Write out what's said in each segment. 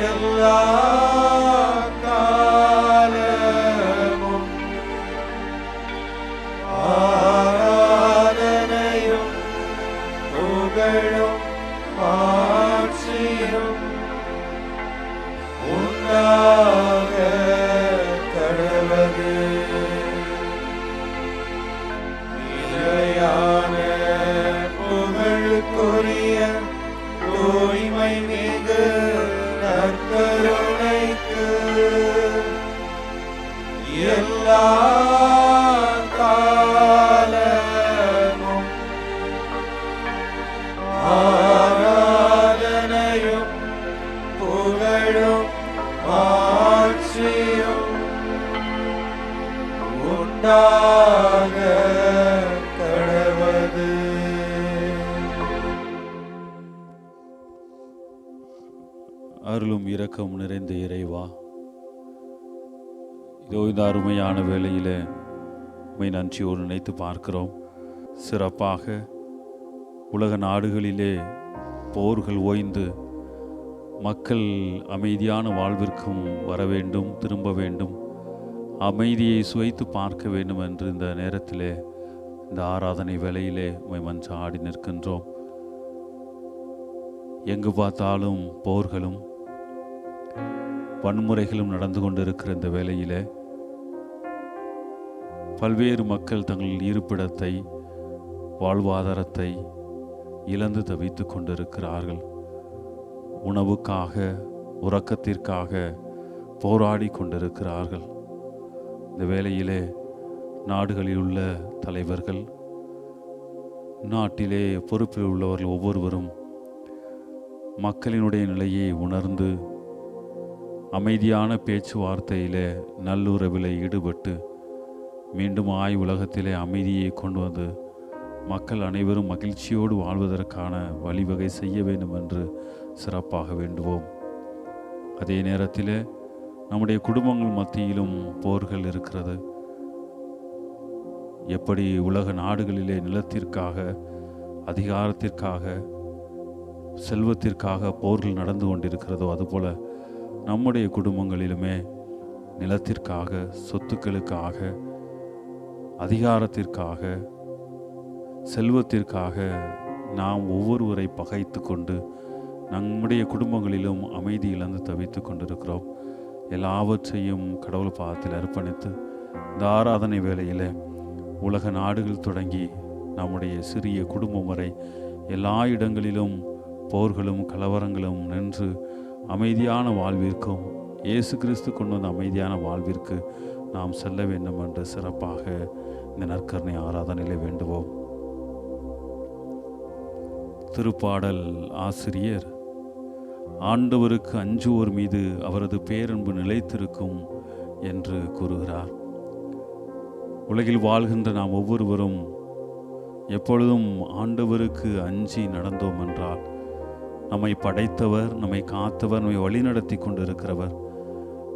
எல்லா காலமும் ஆராதனையும் புகழும் ஆட்சியும் உண்டாக கடவது. நிலையான புகழுக்குரிய தூய்மை மிகு நற்கருணைக்கு எல்லா காலமும் ஆராதனையும் புகழும் ஆட்சியும் உண்டாக கடவது. அருளும் இரக்கம் நிறைந்த இறைவா, இதோ இந்த அருமையான வேளையிலே உம்மை நன்றியோடு நினைத்து பார்க்கிறோம். சிறப்பாக உலக நாடுகளிலே போர்கள் ஓய்ந்து மக்கள் அமைதியான வாழ்விற்கும் வர வேண்டும், திரும்ப வேண்டும், அமைதியை சுவைத்து பார்க்க வேண்டும் என்று இந்த நேரத்திலே இந்த ஆராதனை வேளையிலே உம்மை மன்றாடி நிற்கின்றோம். எங்கு பார்த்தாலும் போர்களும் வன்முறைகளும் நடந்து கொண்டிருக்கிற இந்த வேளையிலே பல்வேறு மக்கள் தங்கள் இருப்பிடத்தை, வாழ்வாதாரத்தை இழந்து தவித்து கொண்டிருக்கிறார்கள். உணவுக்காக, உறக்கத்திற்காக போராடி கொண்டிருக்கிறார்கள். இந்த வேளையிலே நாடுகளில் உள்ள தலைவர்கள், நாட்டிலே பொறுப்பில் உள்ளவர்கள் ஒவ்வொருவரும் மக்களினுடைய நிலையை உணர்ந்து அமைதியான பேச்சுவார்த்தையிலே நல்லுறவிலே ஈடுபட்டு மீண்டும் உலகத்திலே அமைதியை கொண்டு வந்து மக்கள் அனைவரும் மகிழ்ச்சியோடு வாழ்வதற்கான வழிவகை செய்ய வேண்டும் என்று சிறப்பாக வேண்டுவோம். அதே நேரத்தில் நம்முடைய குடும்பங்கள் மத்தியிலும் போர்கள் இருக்கிறது. எப்படி உலக நாடுகளிலே நிலத்திற்காக, அதிகாரத்திற்காக, செல்வத்திற்காக போர்கள் நடந்து கொண்டிருக்கிறதோ அதுபோல நம்முடைய குடும்பங்களிலுமே நிலத்திற்காக, சொத்துக்களுக்காக, அதிகாரத்திற்காக, செல்வத்திற்காக நாம் ஒவ்வொருவரை பகைத்து கொண்டு நம்முடைய குடும்பங்களிலும் அமைதி இழந்து தவித்து கொண்டிருக்கிறோம். எல்லாவற்றையும் கடவுள் பாதத்தில் அர்ப்பணித்து இந்த ஆராதனை வேளையில் உலக நாடுகள் தொடங்கி நம்முடைய சிறிய குடும்பம் வரை எல்லா இடங்களிலும் போர்களும் கலவரங்களும் நின்று அமைதியான வாழ்விற்கும் இயேசு கிறிஸ்து கொண்டு வந்த அமைதியான வாழ்விற்கு நாம் செல்ல வேண்டும் என்று சிறப்பாக இந்த நற்கருணை ஆராதனையிலே வேண்டுவோம். திருப்பாடல் ஆசிரியர் ஆண்டவருக்கு அஞ்சுவோர் மீது அவரது பேரன்பு நிலைத்திருக்கும் என்று கூறுகிறார். உலகில் வாழ்கின்ற நாம் ஒவ்வொருவரும் எப்பொழுதும் ஆண்டவருக்கு அஞ்சி நடந்தோம் என்றால் நம்மை படைத்தவர், நம்மை காத்தவர், நம்மை வழிநடத்தி கொண்டிருக்கிறவர்,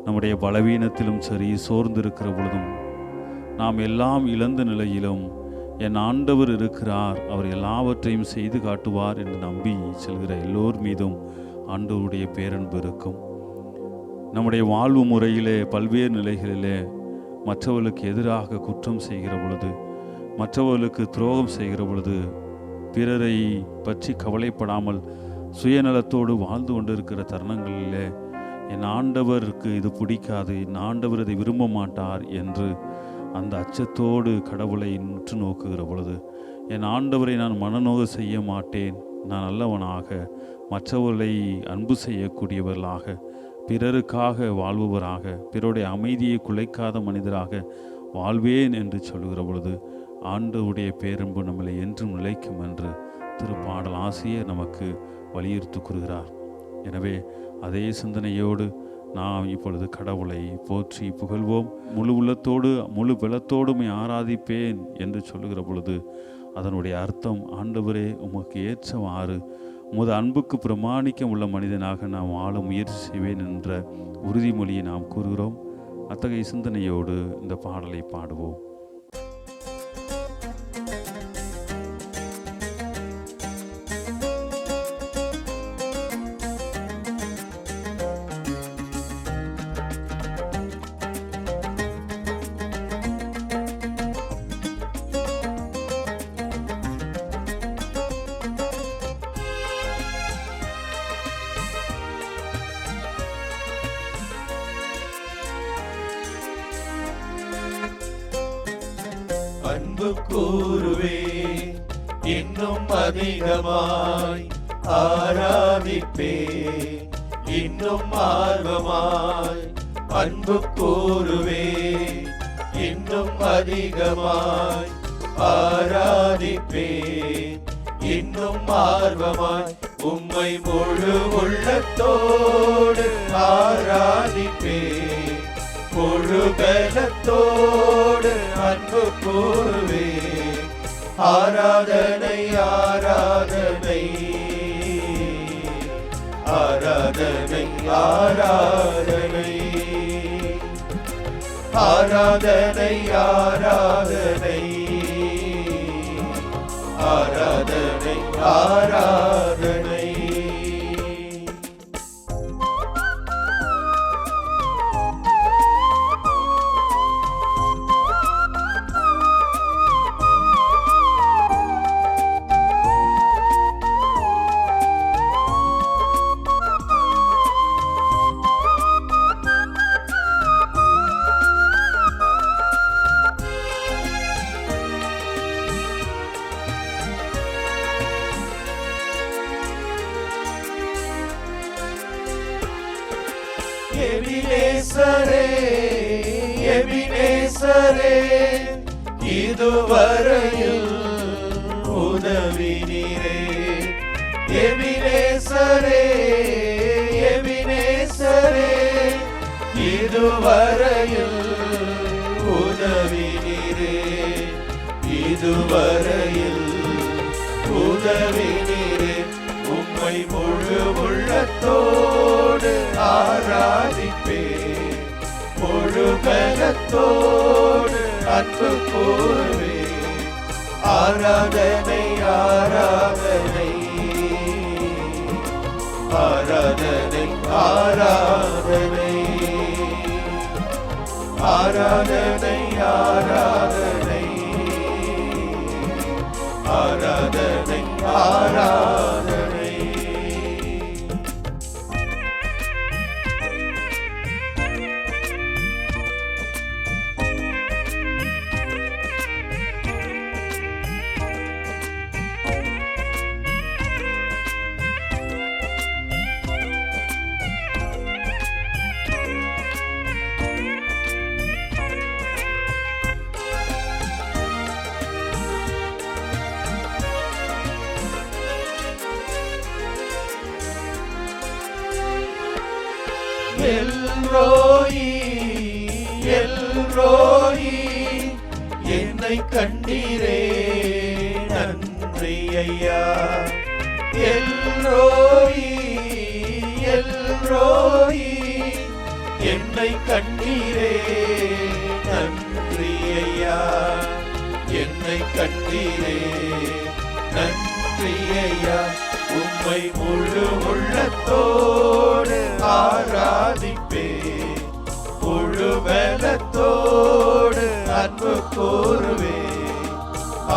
நம்முடைய பலவீனத்திலும் சரி, சோர்ந்திருக்கிற பொழுதும், நாம் எல்லாம் இழந்த நிலையிலும் என் ஆண்டவர் இருக்கிறார், அவர் எல்லாவற்றையும் செய்து காட்டுவார் என்று நம்பி செல்கிற எல்லோர் மீதும் ஆண்டவருடைய பேரன்பு இருக்கும். நம்முடைய வாழ்வு முறையிலே பல்வேறு நிலைகளிலே மற்றவர்களுக்கு எதிராக குற்றம் செய்கிற பொழுது, மற்றவர்களுக்கு துரோகம் செய்கிற பொழுது, பிறரை பற்றி கவலைப்படாமல் சுயநலத்தோடு வாழ்ந்து கொண்டிருக்கிற தருணங்களிலே என் ஆண்டவருக்கு இது பிடிக்காது, என் ஆண்டவர் இதை விரும்ப மாட்டார் என்று அந்த அச்சத்தோடு கடவுளை உற்று நோக்குகிற பொழுது, என் ஆண்டவரை நான் மனநோக செய்ய மாட்டேன், நான் நல்லவனாக, மற்றவர்களை அன்பு செய்யக்கூடியவர்களாக, பிறருக்காக வாழ்பவராக, பிறருடைய அமைதியை குலைக்காத மனிதராக வாழ்வேன் என்று சொல்லுகிற பொழுது ஆண்டவருடைய பேரன்பு நம்மளை என்றும் நிலைக்கும் என்று திருப்பாடல் ஆசிரியர் நமக்கு வலியுறுத்தி கூறுகிறார். எனவே அதே சிந்தனையோடு நாம் இப்பொழுது கடவுளை போற்றி புகழ்வோம். முழு உள்ளத்தோடு முழு பலத்தோடுமை ஆராதிப்பேன் என்று சொல்லுகிற பொழுது அதனுடைய அர்த்தம், ஆண்டவரே உமக்கு ஏற்றவாறு உமது அன்புக்கு பிரமாணிக்கம் உள்ள மனிதனாக நாம் வாழ முயற்சி செய்வேன் என்ற உறுதிமொழியை நாம் கூறுகிறோம். அத்தகைய சிந்தனையோடு இந்த பாடலை பாடுவோம். அன்பு கூறுவே, இன்னும் அதிகமாய் ஆராதிப்பே, இன்னும் ஆர்வமாய் அன்பு கூறுவே, இன்னும் அதிகமாய் ஆராதிப்பே, இன்னும் ஆர்வமாய் உம்மை முழு உள்ளத்தோடு ஆராதிப்பே, முழு பலத்தோடு அன்பு கூறுவே. ஆராதனை ஆராதனை ஆராதனை ஆராதனை ஆராதனை ஆராதனை ஆராதனை ஆராதனை. எபினேசரே எபினேசரே, இதுவரையில் உதவி நீரே. எபினேசரே எபினேசரே, இதுவரையில் உதவி நீரே. இதுவரையில் உதவி நீரே. உம்மை முழு உள்ளத்தோடு ஆராதிப்பே, முழு பலத்தோடு அன்பு கூறுவே. ஆராதனை ஆராதனை ஆராதனை ஆராதனை ஆராதனை ஆராதனை ஆராதனை ஆராதனை. எல்ரோயி எல்ரோயி, என்னை கண்டீரே நன்றி ஐயா. எல்ரோயி எல்ரோயி, என்னை கண்டீரே நன்றி ஐயா. என்னை கண்டீரே நன்றி ஐயா. உம்மை முழு உள்ளத்தோடு ஆராதிப்பே, முழு பலத்தோடு அன்பு கூறுவே.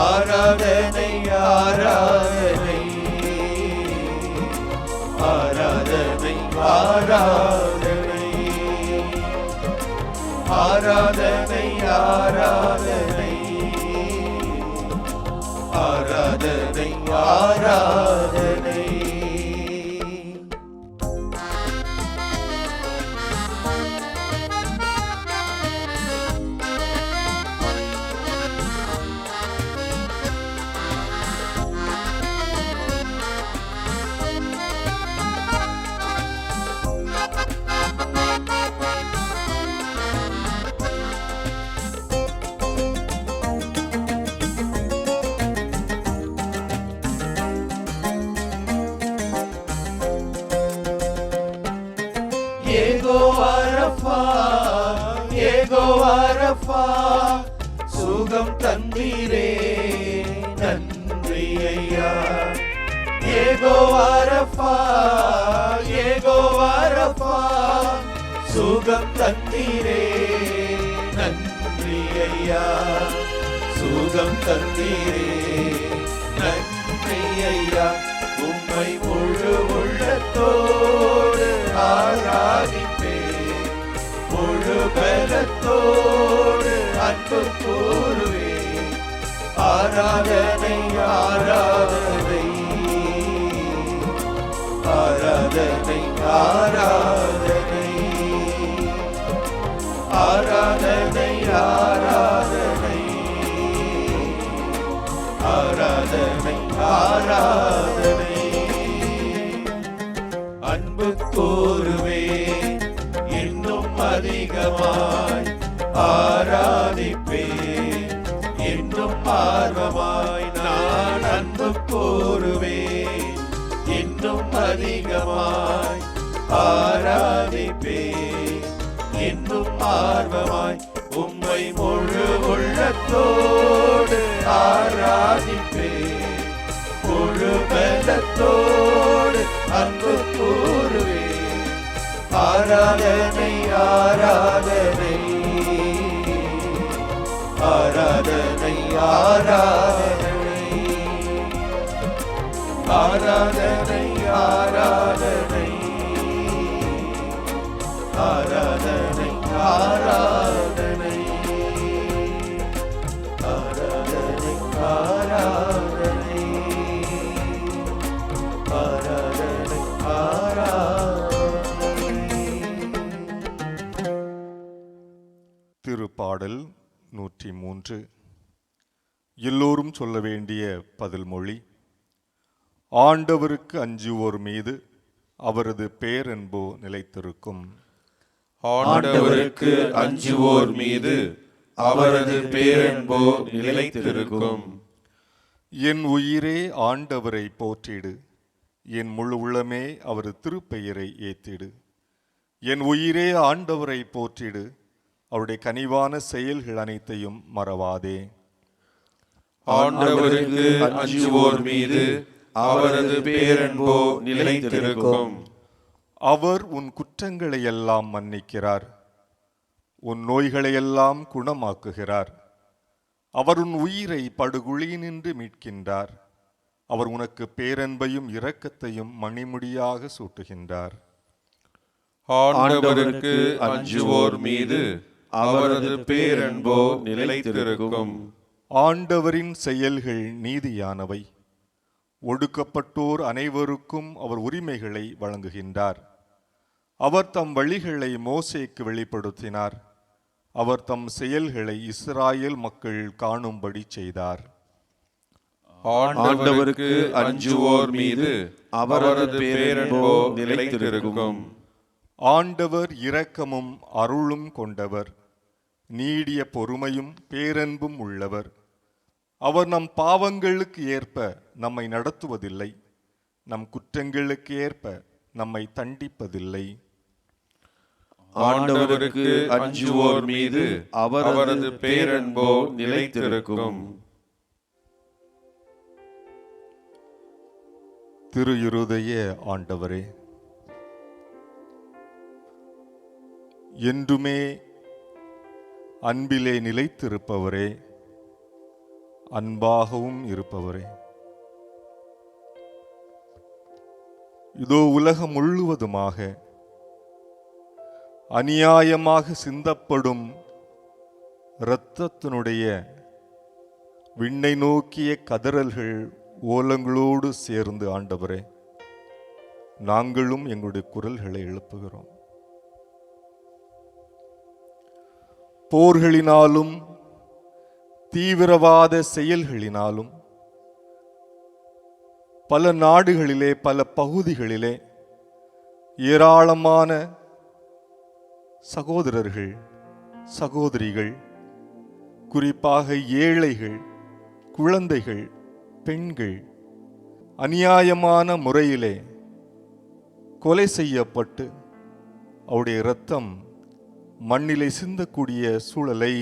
ஆராதனை ஆராதனை ஆராதனை ஆராதனை ஆராதனை ஆராதனை ஆராதனை ஆராதனை. ஏகோவா சுகம் தந்தீரே நன்றி ஐயா. ஏகோவா சுகம் தந்தீரே நன்றி ஐயா. சுகம் தந்தீரே நன்றி ஐயா. உம்மை முழு உள்ளத்தோடு ஆராதிப்பே, முழு பலத்தோடு அன்பு கூறுவே. ஆராதனை ஆராதனை ஆராதனை ஆராதனை ஆராதனை ஆராதனை அன்பு கூறுவே இன்னும் அதிகமாய் ஆராதிப்பே இன்னும் ஆர்வமாய் நான் அன்பு கூறுவே இன்னும் அதிகமாய் ஆராதிப்பே இன்னும் ஆர்வமாய் உம்மை முழு உள்ளத்தோடு ஆராதிப்பே முழு பலத்தோடு அன்பு கூறுவே ஆராதனை ஆராதனை ஆராதனை ஆராதனை ஆராதனை ஆராதனை ஆராதனை ஆராதனை ஆராதனை ஆராதனை ஆராதனை ஆராதனை. திருப்பாடல் 103. எல்லோரும் சொல்ல வேண்டிய பதில் மொழி. ஆண்டவருக்கு அஞ்சுவோர் மீது அவரது பேரன்போ நிலைத்திருக்கும். ஆண்டவருக்கு அஞ்சுவோர் மீது அவரது பேரன்போ நிலைத்திருக்கும். என் உயிரே ஆண்டவரை போற்றிடு, என் முழு உள்ளமே அவரது திருப்பெயரை ஏத்திடு. என் உயிரே ஆண்டவரை போற்றிடு, அவருடைய கனிவான செயல்கள் அனைத்தையும் மறவாதே. ஆண்டவருக்கு அஞ்சுவோர் மீது அவரது பேரன்போ நிலைத்திருக்கும். அவர் உன் குற்றங்களை எல்லாம் மன்னிக்கிறார், உன் நோய்களை எல்லாம் குணமாக்குகிறார். அவர் உன் உயிரை படுகுழியினின்று மீட்கின்றார். அவர் உனக்கு பேரன்பையும் இரக்கத்தையும் மணிமுடியாக சூட்டுகின்றார். ஆண்டவருக்கு அஞ்சுவோர் மீது அவரது பேரன்போ நிலைத்திருக்கும். ஆண்டவரின் செயல்கள் நீதியானவை, ஒடுக்கப்பட்டோர் அனைவருக்கும் அவர் உரிமைகளை வழங்குகின்றார். அவர் தம் வழிகளை மோசேக்கு வெளிப்படுத்தினார். அவர் தம் செயல்களை இஸ்ராயேல் மக்கள் காணும்படி செய்தார். ஆண்டவருக்கு அஞ்சுவோர் மீது அவரது பேரன்போ நிலைத்திருக்கும். ஆண்டவர் இரக்கமும் அருளும் கொண்டவர், நீடிய பொறுமையும் பேரன்பும் உள்ளவர். அவர் நம் பாவங்களுக்கு ஏற்ப நம்மை நடத்துவதில்லை, நம் குற்றங்களுக்கு ஏற்ப நம்மை தண்டிப்பதில்லை. ஆண்டவருக்கு அஞ்சுவோர் மீது அவரது பேரன்போ நிலைத்திருக்கும். திரு இருதய ஆண்டவரே, என்றுமே அன்பிலே நிலைத்திருப்பவரே, அன்பாகவும் இருப்பவரே, இதோ உலகம் முழுவதுமாக அநியாயமாக சிந்தப்படும் இரத்தத்தினுடைய விண்ணை நோக்கிய கதறல்கள் ஓலங்களோடு சேர்ந்து ஆண்டவரே, நாங்களும் எங்களுடைய குரல்களை எழுப்புகிறோம். போர்களினாலும் தீவிரவாத செயல்களினாலும் பல நாடுகளிலே, பல பகுதிகளிலே ஏராளமான சகோதரர்கள், சகோதரிகள், குறிப்பாக ஏழைகள், குழந்தைகள், பெண்கள் அநியாயமான முறையிலே கொலை செய்யப்பட்டு அவருடைய இரத்தம் மண்ணிலே சிந்தக்கூடிய சூழலை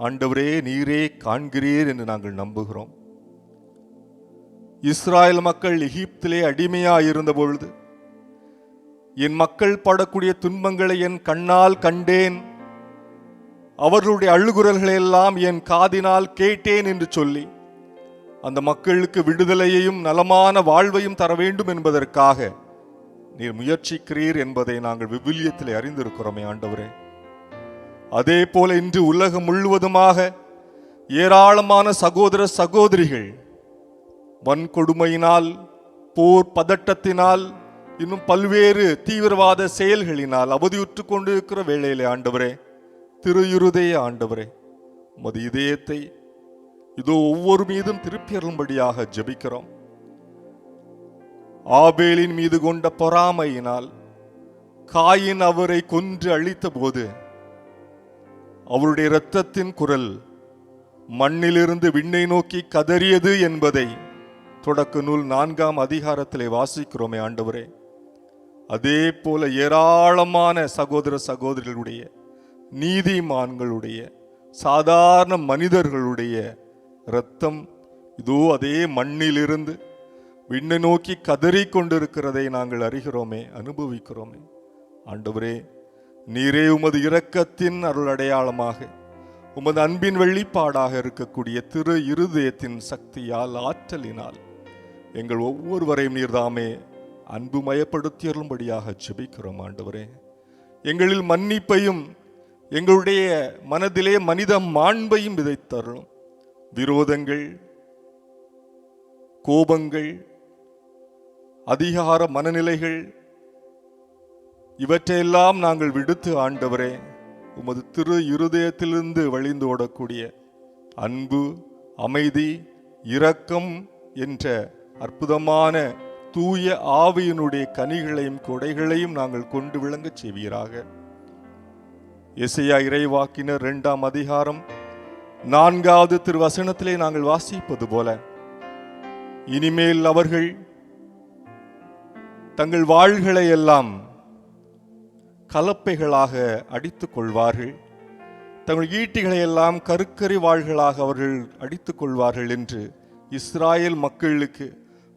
ஆண்டவரே நீரே காண்கிறீர் என்று நாங்கள் நம்புகிறோம். இஸ்ராயல் மக்கள் எகிப்திலே அடிமையாயிருந்த பொழுது என் மக்கள் படக்கூடிய துன்பங்களை என் கண்ணால் கண்டேன், அவர்களுடைய அழுகுரல்களை எல்லாம் என் காதினால் கேட்டேன் என்று சொல்லி அந்த மக்களுக்கு விடுதலையையும் நலமான வாழ்வையும் தர வேண்டும் என்பதற்காக நீர் முயற்சிக்கிறீர் என்பதை நாங்கள் விவிலியத்திலே அறிந்திருக்கிறோமே ஆண்டவரே. அதே போல இன்று உலகம் முழுவதுமாக ஏராளமான சகோதர சகோதரிகள் வன்கொடுமையினால், போர் பதட்டத்தினால், இன்னும் பல்வேறு தீவிரவாத செயல்களினால் அவதியுற்று கொண்டிருக்கிற வேளையிலே ஆண்டவரே, திரு இருதய ஆண்டவரே, உமது இதயத்தை இதோ ஒவ்வொரு மீதும் திருப்பி அருளும்படியாக ஜெபிக்கிறோம். ஆபேலின் மீது கொண்ட பொறாமையினால் காயின் அவரை கொன்று அழித்த போது அவருடைய இரத்தத்தின் குரல் மண்ணிலிருந்து விண்ணை நோக்கி கதறியது என்பதை தொடக்க நூல் 4ஆம் அதிகாரத்திலே வாசிக்கிறோமே ஆண்டவரே. அதே போல ஏராளமான சகோதர சகோதரிகளுடைய, நீதிமான்களுடைய, சாதாரண மனிதர்களுடைய இரத்தம் இதோ அதே மண்ணிலிருந்து விண்ணை நோக்கி கதறி கொண்டிருக்கிறதை நாங்கள் அறிகிறோமே, அனுபவிக்கிறோமே. ஆண்டவரே, நீரே உமது இரக்கத்தின் அருள் அடையாளமாக, உமது அன்பின் வெளிப்பாடாக இருக்கக்கூடிய திரு இருதயத்தின் சக்தியால், ஆற்றலினால் எங்கள் ஒவ்வொருவரையும் நீர்தாமே அன்பு மயப்படுத்தியருளும்படியாக ஜெபிக்கிறோம். ஆண்டவரே, எங்களில் மன்னிப்பையும் எங்களுடைய மனதிலே மனித மாண்பையும் விதைத்தருளும். விரோதங்கள், கோபங்கள், அதிகார மனநிலைகள் இவற்றையெல்லாம் நாங்கள் விடுத்து ஆண்டவரே, உமது திரு இருதயத்திலிருந்து வழிந்து ஓடக்கூடிய அன்பு, அமைதி, இரக்கம் என்ற அற்புதமான தூய ஆவியினுடைய கனிகளையும் கொடைகளையும் நாங்கள் கொண்டு விளங்கச் செய்வீராக. எசேயா இறைவாக்கினர் 2ஆம் அதிகாரம் 4வது திருவசனத்திலே நாங்கள் வாசிப்பது போல, இனிமேல் அவர்கள் தங்கள் வாள்களை எல்லாம் கலப்பைகளாக அடித்துக் கொள்வார்கள், தங்கள் ஈட்டிகளை எல்லாம் கருக்கரி வாள்களாக அவர்கள் அடித்துக் கொள்வார்கள் என்று இஸ்ராயேல் மக்களுக்கு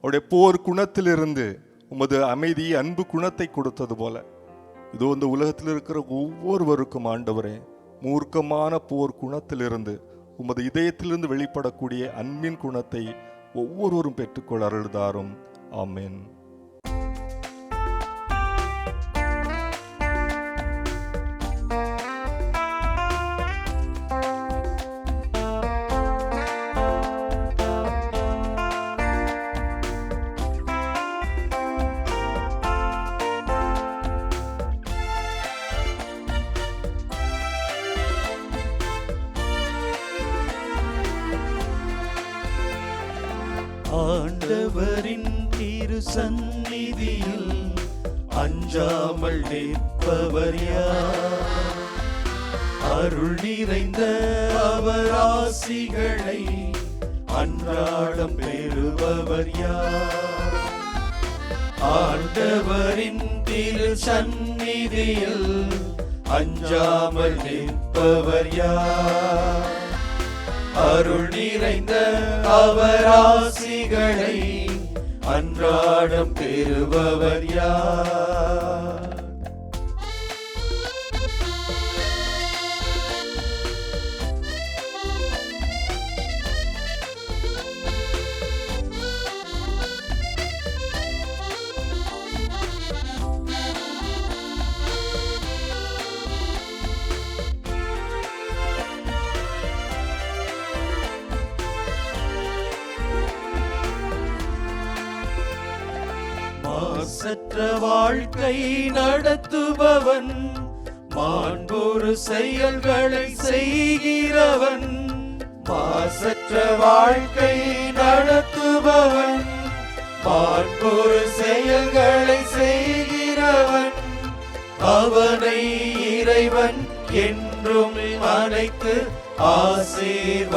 அவருடைய போர் குணத்திலிருந்து உமது அமைதி, அன்பு குணத்தை கொடுத்தது போல, இதோ இந்த உலகத்தில் இருக்கிற ஒவ்வொருவருக்கும் ஆண்டவரே, மூர்க்கமான போர் குணத்திலிருந்து உமது இதயத்திலிருந்து வெளிப்படக்கூடிய அன்பின் குணத்தை ஒவ்வொருவரும் பெற்றுக்கொள்ள அருள்தாரும். ஆமென். ஆண்டவரின் திரு சந்நிதியில் அஞ்சாமல் நிற்பவர் யார்? அருள் நிறைந்த அவர் ஆசிகளை அன்றாடம் பெறுபவர் யார்? ஆண்டவரின் திரு சந்நிதியில் அஞ்சாமல் நிற்பவர் யார்? அருள் நிறைந்த அவர் ஆசிகளை அன்றாடம் பெறுபவர் யார்? மாசற்ற வாழ்க்கை நடத்துபவன், மாண்புறு செயல்களை செய்கிறவன். மாசற்ற வாழ்க்கை நடத்துபவன், மாண்புறு செயல்களை செய்கிறவன். அவனை இறைவன் என்றும் அழைத்து ஆசீர்வதித்திடுவார்.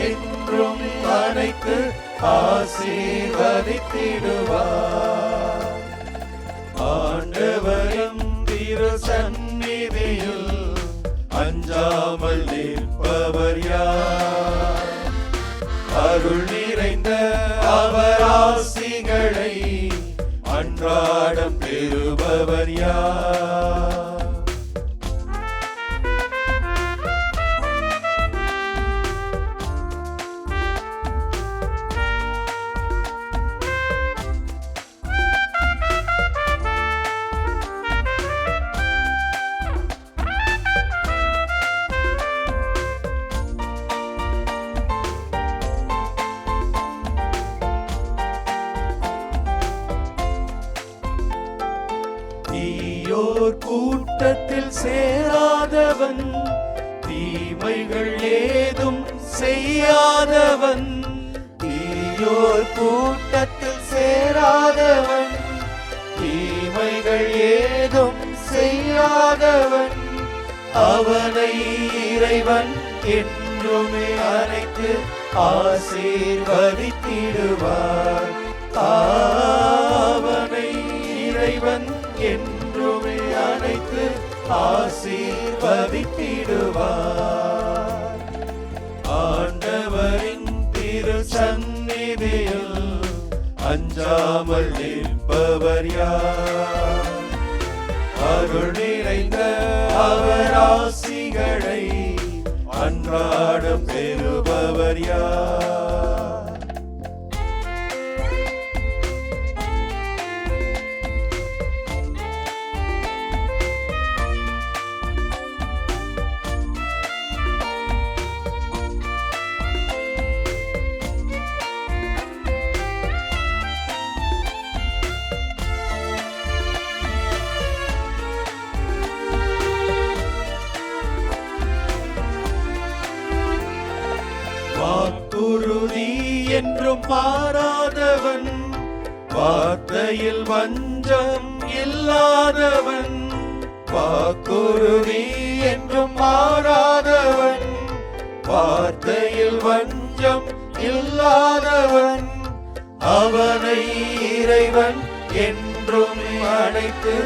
என்றும் அனைத்து ஆசீர்வதித்திடுவார். ஆண்டவரின் திரு சந்நிதியில் அஞ்சாமல் நிற்பவர் யார்? அருள் நிறைந்த அவர் ஆசிகளை அன்றாடம் பெறுபவர் யார்? தீயோர் கூட்டத்தில் சேராதவன், தீமைகள் ஏதும் செய்யாதவன். தீயோர் கூட்டத்தில் சேராதவன், தீமைகள் ஏதும் செய்யாதவன். அவனை இறைவன் என்றுமே அனைத்து ஆசீர்வதித்திடுவார். அவனை இறைவன் என்றுமே அனைத்து ஆசீர்வதித்திடுவார். ஆண்டவரின் திரு சந்நிதியில் அஞ்சாமல் நிற்பவர் யார்? அருள் நிறைந்த அவர் ஆசிகளை அன்றாடம் பெறுபவர் யார்? வாக்குறுதி என்றும் மாறாதவன், வார்த்தையில் வஞ்சம் இல்லாதவன். வாக்குறுதி என்றும் மாறாதவன், வார்த்தையில் வஞ்சம் இல்லாதவன். அவனை இறைவன் என்றும் அழைத்து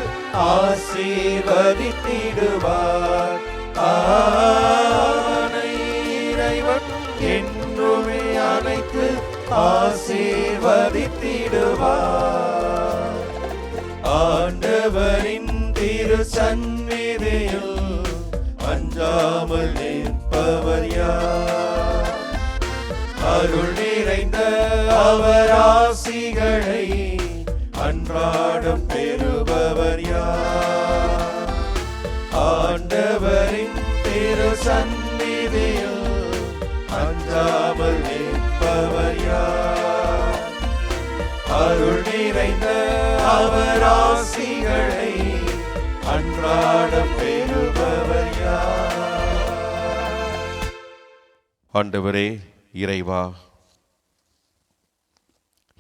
ஆசீர்வதித்திடுவார். அவனை இறைவன் என்றுமே அனைத்து ஆசீர்வதித்திடுவார். ஆண்டவரின் திரு சந்நிதியில் அஞ்சாமல் நிற்பவர் யார்? அருள் நிறைந்த அவர் ஆசிகளை அன்றாடம் பெறுபவர் யார்? ஆண்டவரின் திரு சந்நிதியில் அஞ்சாமல் நிற்பவர் யார்? அருள் நிறைந்த அவர் ஆசிகளை அன்றாடம் பெறுபவர் யார்? ஆண்டவரே இறைவா,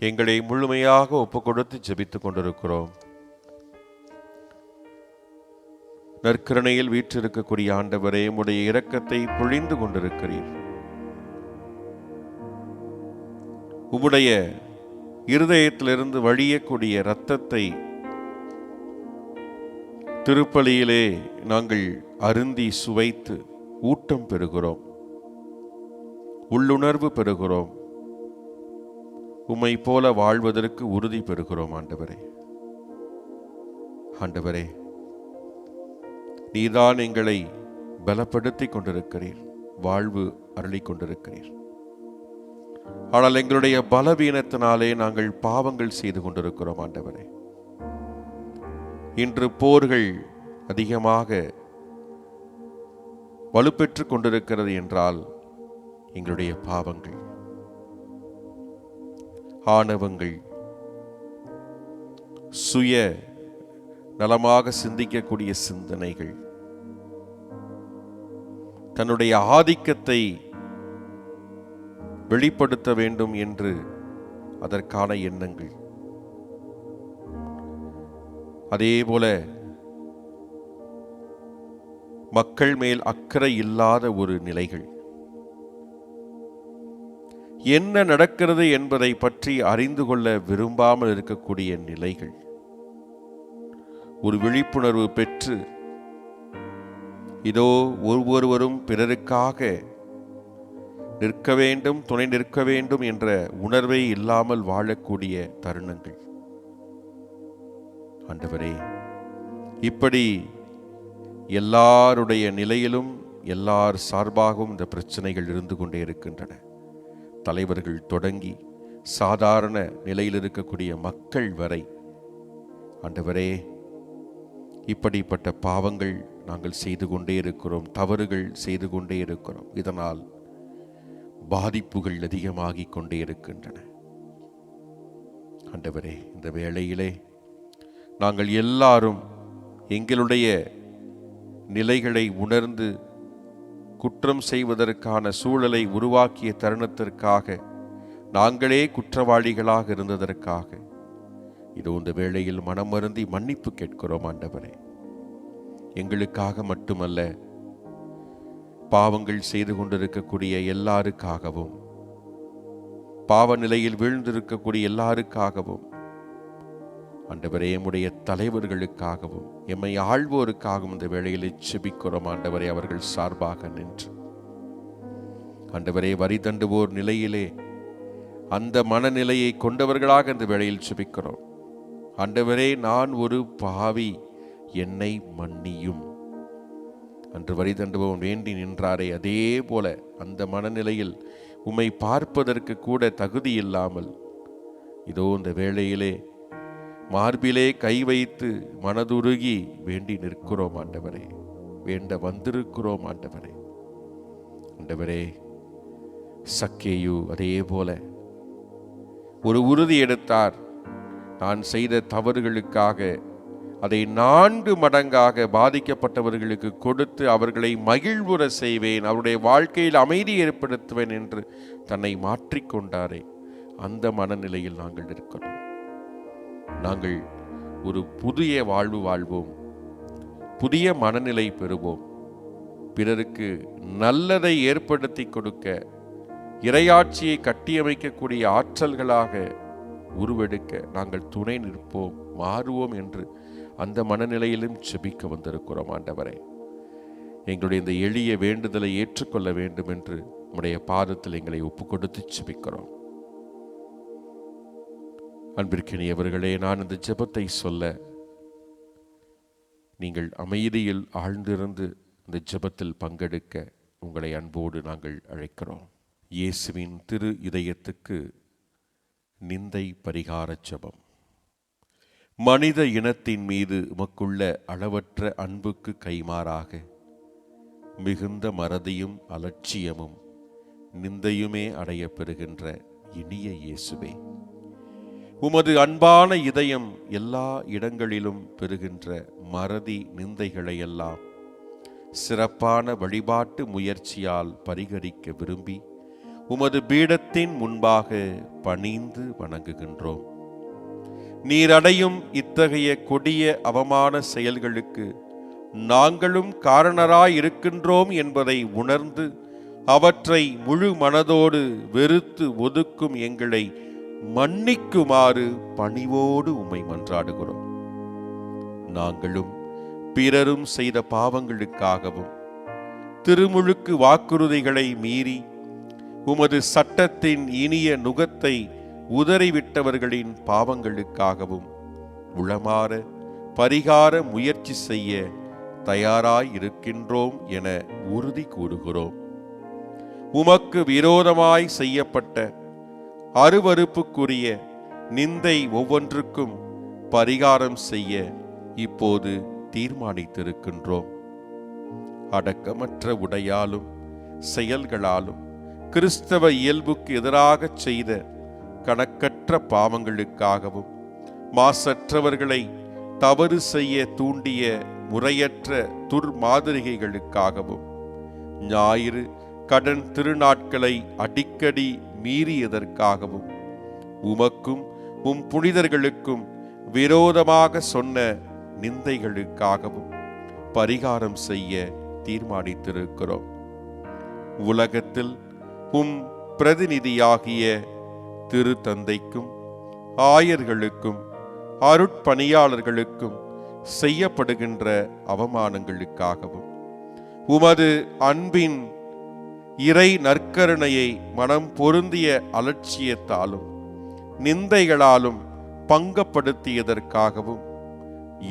எங்களை முழுமையாக ஒப்பு கொடுத்து ஜெபித்துக் கொண்டிருக்கிறோம். நற்கருணையில் வீற்றிருக்கக்கூடிய ஆண்டவரே, உம்முடைய இரக்கத்தை பொழிந்து கொண்டிருக்கிறீர். உம்முடைய இருதயத்திலிருந்து வழியக்கூடிய இரத்தத்தை திருப்பலியிலே நாங்கள் அருந்தி சுவைத்து ஊட்டம் பெறுகிறோம், உள்ளுணர்வு பெறுகிறோம், உம்மை போல வாழ்வதற்கு உறுதி பெறுகிறோம். ஆண்டவரே, நீதான் எங்களை பலப்படுத்திக் கொண்டிருக்கிறீர், வாழ்வு அருளிக் கொண்டிருக்கிறீர். ஆனால் எங்களுடைய பலவீனத்தினாலே நாங்கள் பாவங்கள் செய்து கொண்டிருக்கிறோம். ஆண்டவரே, இன்று போர்கள் அதிகமாக வலுப்பெற்றுக் கொண்டிருக்கிறது என்றால் எங்களுடைய பாவங்கள், ஆணவங்கள், சுய நலமாக சிந்திக்கக்கூடிய சிந்தனைகள், தன்னுடைய ஆதிக்கத்தை வெளிப்படுத்த வேண்டும் என்று அதற்கான எண்ணங்கள், அதேபோல மக்கள் மேல் அக்கறை இல்லாத ஒரு நிலைகள், என்ன நடக்கிறது என்பதை பற்றி அறிந்து கொள்ள விரும்பாமல் இருக்கக்கூடிய நிலைகள், ஒரு விழிப்புணர்வு பெற்று இதோ ஒவ்வொருவரும் பிறருக்காக நிற்க வேண்டும், துணை நிற்க வேண்டும் என்ற உணர்வே இல்லாமல் வாழக்கூடிய தருணங்கள். ஆண்டவரே, இப்படி எல்லாருடைய நிலையிலும் எல்லார் சார்பாகவும் இந்த பிரச்சனைகள் இருந்து கொண்டே இருக்கின்றன. தலைவர்கள் தொடங்கி சாதாரண நிலையில் இருக்கக்கூடிய மக்கள் வரை. ஆண்டவரே, இப்படிப்பட்ட பாவங்கள் நாங்கள் செய்து கொண்டே இருக்கிறோம், தவறுகள் செய்து கொண்டே இருக்கிறோம். இதனால் பாதிப்புகள் அதிகமாகிக் கொண்டே இருக்கின்றன. ஆண்டவரே, இந்த வேளையிலே நாங்கள் எல்லாரும் எங்களுடைய நிலைகளை உணர்ந்து குற்றம் செய்வதற்கான சூழலை உருவாக்கிய தருணத்திற்காக, நாங்களே குற்றவாளிகளாக இருந்ததற்காக இதோ இந்த வேளையில் மனம் வருந்தி மன்னிப்பு கேட்கிறோம் ஆண்டவரே. எங்களுக்காக மட்டுமல்ல, பாவங்கள் செய்து கொண்டிருக்கக்கூடிய எல்லாருக்காகவும், பாவ நிலையில் வீழ்ந்திருக்கக்கூடிய எல்லாருக்காகவும், ஆண்டவரே எம்முடைய தலைவர்களுக்காகவும், எம்மை ஆள்வோருக்காகவும் இந்த வேளையில் செபிக்கிறோம் ஆண்டவரே. அவர்கள் சார்பாக நின்று ஆண்டவரே, வரி தண்டுவோர் நிலையிலே அந்த மனநிலையை கொண்டவர்களாக இந்த வேளையில் செபிக்கிறோம் ஆண்டவரே. நான் ஒரு பாவி, என்னை மன்னியும் அன்று வரி தண்டுபவன் வேண்டி நின்றாரே, அதே போல அந்த மனநிலையில் உம்மை பார்ப்பதற்கு கூட தகுதி இல்லாமல் இதோ இந்த வேளையிலே மார்பிலே கை வைத்து மனதுருகி வேண்டி நிற்கிறோம் ஆண்டவரே. வேண்ட வந்திருக்கிறோம் ஆண்டவரே. ஆண்டவரே, சக்கேயு அதே போல ஒரு உறுதி எடுத்தார். நான் செய்த தவறுகளுக்காக அதை 4 மடங்காக பாதிக்கப்பட்டவர்களுக்கு கொடுத்து அவர்களை மகிழ்வுற செய்வேன், அவருடைய வாழ்க்கையில் அமைதி ஏற்படுத்துவேன் என்று தன்னை மாற்றிக்கொண்டாரே, அந்த மனநிலையில் நாங்கள் இருக்கிறோம். நாங்கள் ஒரு புதிய வாழ்வு வாழ்வோம், புதிய மனநிலை பெறுவோம், பிறருக்கு நல்லதை ஏற்படுத்தி கொடுக்க, இறையாட்சியை கட்டியமைக்கக்கூடிய ஆற்றல்களாக உருவெடுக்க நாங்கள் துணை நிற்போம், மாறுவோம் என்று அந்த மனநிலையிலும் செபிக்க வந்திருக்கிறோம் ஆண்டவரே. எங்களுடைய இந்த எளிய வேண்டுதலை ஏற்றுக்கொள்ள வேண்டும் என்று உம்முடைய பாதத்தில் எங்களை ஒப்புக்கொடுத்து செபிக்கிறோம். அன்பிற்கினியவர்களே, நான் இந்த ஜெபத்தை சொல்ல நீங்கள் அமைதியில் ஆழ்ந்திருந்து இந்த ஜெபத்தில் பங்கெடுக்க உங்களை அன்போடு நாங்கள் அழைக்கிறோம். இயேசுவின் திரு இதயத்துக்கு நிந்தை பரிகார ஜெபம். மனித இனத்தின் மீது உமக்குள்ள அளவற்ற அன்புக்கு கைமாறாக மிகுந்த மறதியும் அலட்சியமும் நிந்தையுமே அடைய பெறுகின்ற இனிய இயேசுவே, உமது அன்பான இதயம் எல்லா இடங்களிலும் பெறுகின்ற மறதி நிந்தைகளையெல்லாம் சிறப்பான வழிபாட்டு முயற்சியால் பரிகரிக்க விரும்பி உமது பீடத்தின் முன்பாக பணிந்து வணங்குகின்றோம். நீர் அடையும் இத்தகைய கொடிய அவமான செயல்களுக்கு நாங்களும் காரணராய் இருக்கின்றோம் என்பதை உணர்ந்து அவற்றை முழு மனதோடு வெறுத்து ஒதுக்கும் எங்களை மன்னிக்குமாறு பணிவோடு உம்மை மன்றாடுகிறோம். நாங்களும் பிறரும் செய்த பாவங்களுக்காகவும் திருமுழுக்கு வாக்குறுதிகளை மீறி உமது சட்டத்தின் இனிய நுகத்தை உதறிவிட்டவர்களின் பாவங்களுக்காகவும் உளமாற பரிகார முயற்சி செய்ய தயாராய் இருக்கின்றோம் என உறுதி கூறுகிறோம். உமக்கு விரோதமாய் செய்யப்பட்ட அருவருப்புக்குரிய நிந்தை ஒவ்வொன்றுக்கும் பரிகாரம் செய்ய இப்போது தீர்மானித்திருக்கின்றோம். அடக்கமற்ற உடையாலும் செயல்களாலும் கிறிஸ்தவ இயல்புக்கு எதிராக செய்த கணக்கற்ற பாவங்களுக்காகவும் மாசற்றவர்களை தவறு செய்ய தூண்டிய முறையற்ற துர்மாதிரிகைகளுக்காகவும் ஞாயிறு கடன் திருநாட்களை அடிக்கடி மீறியதற்காகவும் உமக்கும் உம் புனிதர்களுக்கும் விரோதமாக சொன்ன நிந்தைகளுக்காகவும் பரிகாரம் செய்ய தீர்மானித்திருக்கிறோம். உலகத்தில் உம் பிரதிநிதியாகிய திருத்தந்தைக்கும் ஆயர்களுக்கும் அருட்பணியாளர்களுக்கும் செய்யப்படுகின்ற அவமானங்களுக்காகவும் உமது அன்பின் இறை நற்கருணையை மனம் பொருந்திய அலட்சியத்தாலும் நிந்தைகளாலும் பங்கப்படுத்தியதற்காகவும்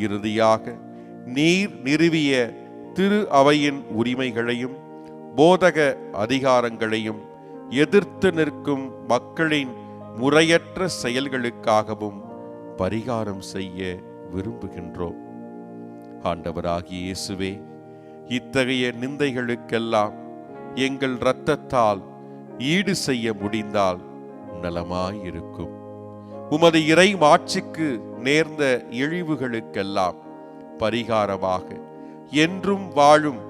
இறுதியாக நீர் நிறுவிய திரு அவையின் உரிமைகளையும் போதக அதிகாரங்களையும் எதிர்த்து நிற்கும் மக்களின் முறையற்ற செயல்களுக்காகவும் பரிகாரம் செய்ய விரும்புகின்றோம். ஆண்டவராகிய இயேசுவே, இத்தகைய நிந்தைகளுக்கெல்லாம் எங்கள் இரத்தத்தால் ஈடு செய்ய முடிந்தால் நலமாயிருக்கும். உமது இறை மாட்சிக்கு நேர்ந்த இழிவுகளுக்கெல்லாம் பரிகாரமாக என்றும் வாழும்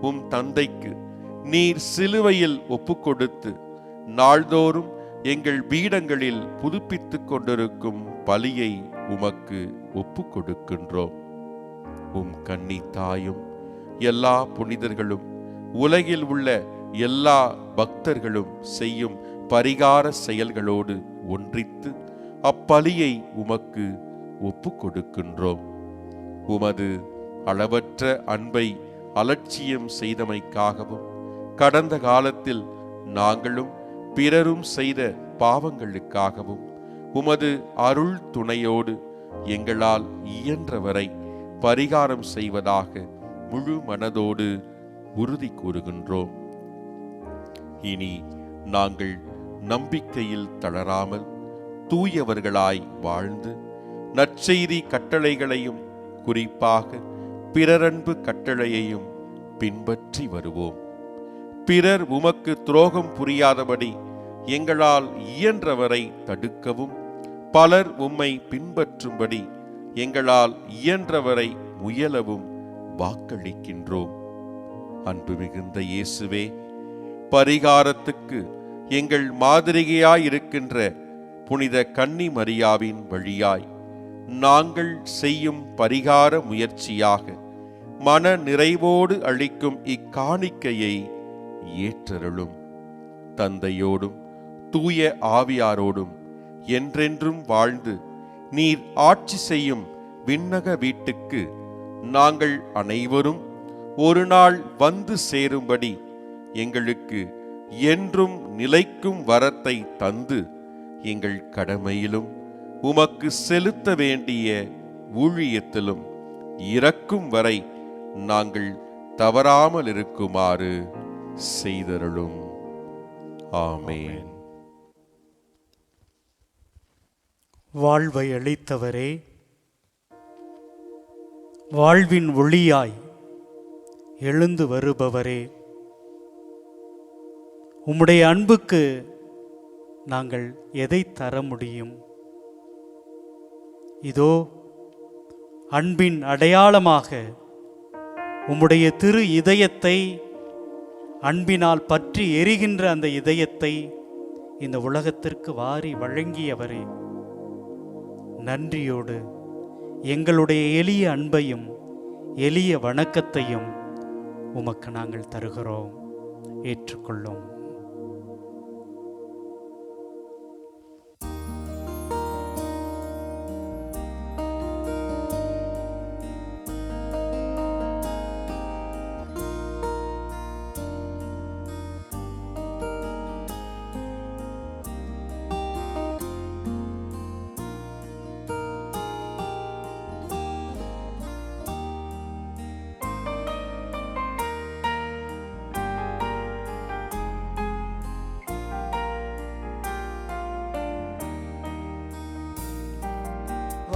உம் தந்தைக்கு நீர் சிலுவையில் ஒப்புக்கொடுத்து நாள்தோறும் எங்கள் பீடங்களில் புதுப்பித்துக் கொண்டிருக்கும் பலியை உமக்கு ஒப்புக்கொடுக்கின்றோம். உம் கன்னி தாயும் எல்லா புனிதர்களும் உலகில் உள்ள எல்லா பக்தர்களும் செய்யும் பரிகார செயல்களோடு ஒன்றித்து அப்பலியை உமக்கு ஒப்புக்கொடுக்கின்றோம். உமது அளவற்ற அன்பை அலட்சியம் செய்தமைக்காகவும் கடந்த காலத்தில் நாங்களும் பிறரும் செய்த பாவங்களுக்காகவும் உமது அருள் துணையோடு எங்களால் இயன்றவரை பரிகாரம் செய்வதாக முழு மனதோடு உறுதி கூறுகின்றோம். இனி நாங்கள் நம்பிக்கையில் தளராமல் தூயவர்களாய் வாழ்ந்து நற்செய்தி கட்டளைகளையும் குறிப்பாக பிறரன்பு கட்டளையையும் பின்பற்றி வருவோம். பிறர் உமக்கு துரோகம் புரியாதபடி எங்களால் இயன்றவரை தடுக்கவும் பலர் உம்மை பின்பற்றும்படி எங்களால் இயன்றவரை முயலவும் வாக்களிக்கின்றோம். அன்பு மிகுந்த இயேசுவே, பரிகாரத்துக்கு எங்கள் மாதிரிகையாயிருக்கின்ற புனித கன்னி மரியாவின் வழியாய் நாங்கள் செய்யும் பரிகார முயற்சியாக மன நிறைவோடு அளிக்கும் இக்காணிக்கையை ஏற்றருளும். தந்தையோடும் தூய ஆவியாரோடும் என்றென்றும் வாழ்ந்து நீர் ஆட்சி செய்யும் விண்ணக வீட்டுக்கு நாங்கள் அனைவரும் ஒரு நாள் வந்து சேரும்படி எங்களுக்கு என்றும் நிலைக்கும் வரத்தை தந்து எங்கள் கடமையிலும் உமக்கு செலுத்த வேண்டிய ஊழியத்திலும் இறக்கும் வரை நாங்கள் தவறாமல் இருக்குமாறு செய்தருளும். ஆமென். வாழ்வை அளித்தவரே, வாழ்வின் ஒளியாய் எழுந்து வருபவரே, உம்முடைய அன்புக்கு நாங்கள் எதை தர முடியும்? இதோ அன்பின் அடையாளமாக உம்முடைய திரு இதயத்தை, அன்பினால் பற்றி எரிகின்ற அந்த இதயத்தை இந்த உலகத்திற்கு வாரி வழங்கியவரே, நன்றியோடு எங்களுடைய எளிய அன்பையும் எளிய வணக்கத்தையும் உமக்கு நாங்கள் தருகிறோம். ஏற்றுக்கொள்ளும்.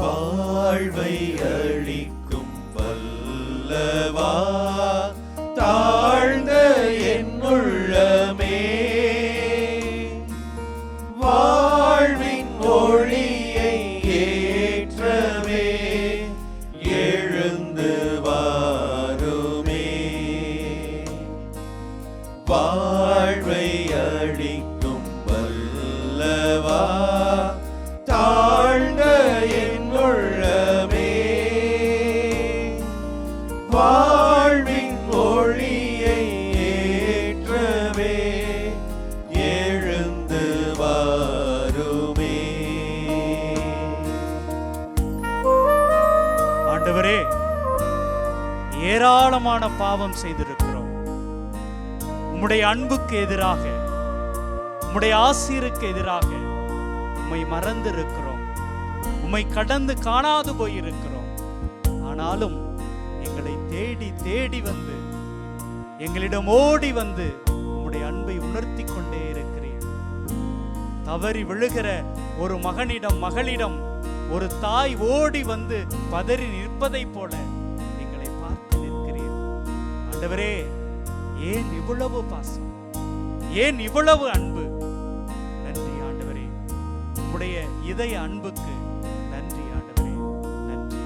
வாழ்வை அளிக்கும் வல்லவா, தாழ்ந்த என்னுள்ளமே, வாழ்வின் ஒளியை ஏற்றவே எழுந்து வாருமே. வாழ்வை அளிக்கும் வல்லவா, தாழ்ந்த உள்ளமே, வாழ்வின் ஒளியை ஏற்றவே எழுந்து வாருமே. ஆண்டவரே, ஏராளமான பாவம் செய்திருக்கிறோம். உம்முடைய அன்புக்கு எதிராக, உம்முடைய ஆசீருக்கு எதிராக உம்மை மறந்திருக்கிறோம். உம்மை கடந்து காணாது போயிருக்கிறோம். ஆனாலும் எங்களை தேடி தேடி வந்து, எங்களிடம் ஓடி வந்து உம்முடைய அன்பை உணர்த்தி கொண்டே இருக்கிறீர். தவறி விழுகிற ஒரு மகனிடம், மகளிடம் ஒரு தாய் ஓடி வந்து பதறி நிற்பதை போல எங்களை பார்த்து நிற்கிறீர். ஆண்டவரே, ஏன் இவ்வளவு பாசம், ஏன் இவ்வளவு அன்பு? நன்றி ஆண்டவரே, உம்முடைய இதய அன்புக்கு நன்றி ஆண்டவரே, நன்றி.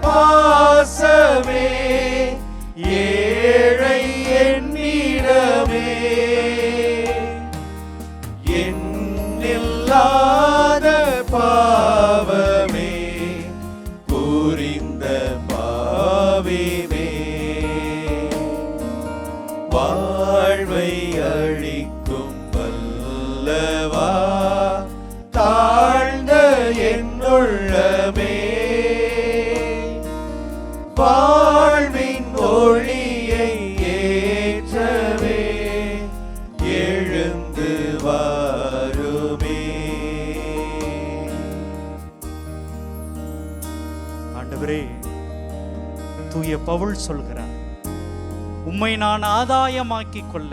பாசமே ஏழை என்னிடமே எண்ணில்லாத பாவமே புரிந்த பாவிமே வாழ்வை அழிக்கும் வல்லவா தாழ்ந்த என்னுள்ளமே வாழ்வின் ஒளியை ஏற்றவே எழுந்து வாருமே. ஆண்டவரே, தூய பவுல் சொல்கிறார், உம்மை நான் ஆதாயமாக்கிக் கொள்ள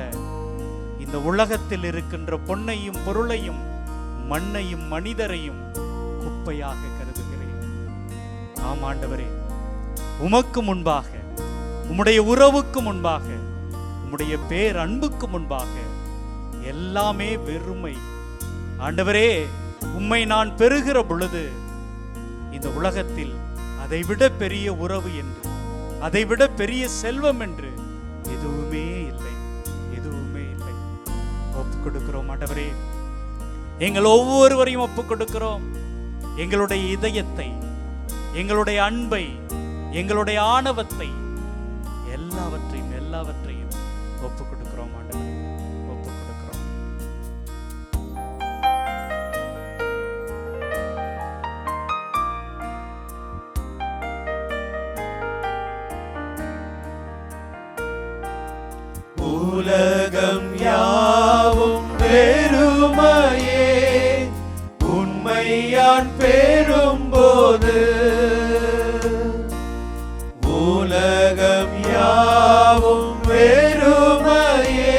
இந்த உலகத்தில் இருக்கின்ற பொன்னையும் பொருளையும் மண்ணையும் மனிதரையும் குப்பையாக கருதுகிறேன். ஆம் ஆண்டவரே, உமக்கு முன்பாக, உம்முடைய உறவுக்கு முன்பாக, உம்முடைய பேரன்புக்கு முன்பாக எல்லாமே வெறுமை. ஆண்டவரே, உம்மை நான் பெறுகிற பொழுது இந்த உலகத்தில் அதைவிட பெரிய உறவு என்று, அதைவிட பெரிய செல்வம் என்று எதுவுமே இல்லை, எதுவுமே இல்லை. ஒப்புக் கொடுக்கிறோம் ஆண்டவரே, எங்கள் ஒவ்வொருவரையும் ஒப்புக் கொடுக்கிறோம். எங்களுடைய இதயத்தை, எங்களுடைய அன்பை, எங்களுடைய ஆணவத்தை, எல்லாவற்றையும் ஒப்புக் கொடுக்கிறோம் ஆண்டவரே, ஒப்புக் கொடுக்கிறோம். உலகம் யாவும் வெறுமையே உண்மையான் பெறும்போது, உலகம் யாவும் வெறுமையே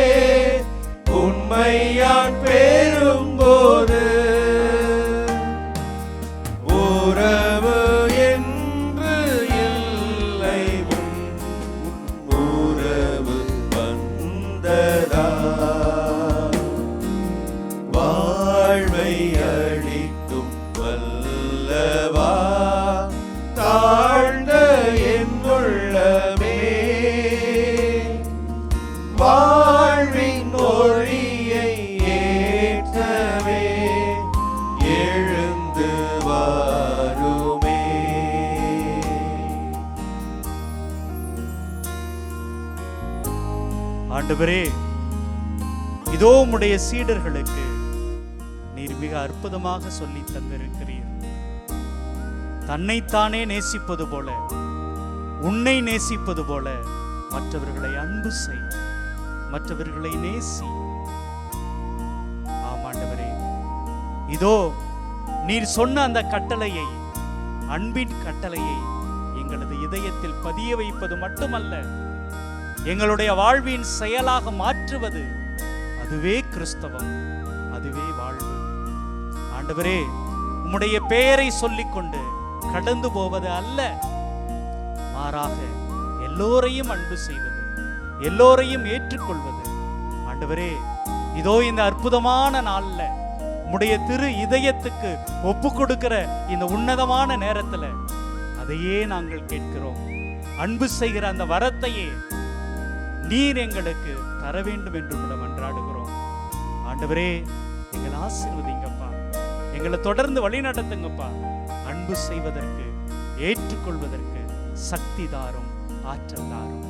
உண்மையான் பெறும்போது, உறவு என்று இல்லை உறவு வந்ததா வாழ்வை அழிக்கும் வல்லவா தாழ்ந்த என்னுள்ளமே வாழ்வின் ஒளியை ஏற்றவே எழுந்து வாருமே. ஆண்டவரே, இதோ உம்முடைய சீடர்களுக்கு நீர் மிக அற்புதமாக சொல்லி தந்திருக்கிறீர். தன்னைத்தானே நேசிப்பது போல, உன்னை நேசிப்பது போல மற்றவர்களை அன்பு செய், மற்றவர்களை நேசி. ஆமாண்டவரே, இதோ நீர் சொன்ன அந்த கட்டளையை, அன்பின் கட்டளையை எங்களது இதயத்தில் பதிய வைப்பது மட்டுமல்ல, எங்களுடைய வாழ்வின் செயலாக மாற்றுவது, அதுவே கிறிஸ்தவம், அதுவே வாழ்வு. ஆண்டவரே, உம்முடைய பெயரை சொல்லிக்கொண்டு கடந்து போவது அல்ல, மாறாக எல்லோரையும் அன்பு செய்வது, எல்லோரையும் ஏற்றுக்கொள்வது. ஆண்டவரே, இதோ இந்த அற்புதமான நாள்ல உம்முடைய திரு இதயத்துக்கு ஒப்பு கொடுக்கிற இந்த உன்னதமான நேரத்துல அதையே நாங்கள் கேட்கிறோம். அன்பு செய்கிற அந்த வரத்தையே நீர் எங்களுக்கு தர வேண்டும் என்று கூட மன்றாடுகிறோம். ஆண்டவரே, எங்களை ஆசீர்வதிங்கப்பா, எங்களை தொடர்ந்து வழி நடத்துங்கப்பா. அன்பு செய்வதற்கு, ஏற்றுக்கொள்வதற்கு சக்தி தாரும், ஆற்றல் தாரும்.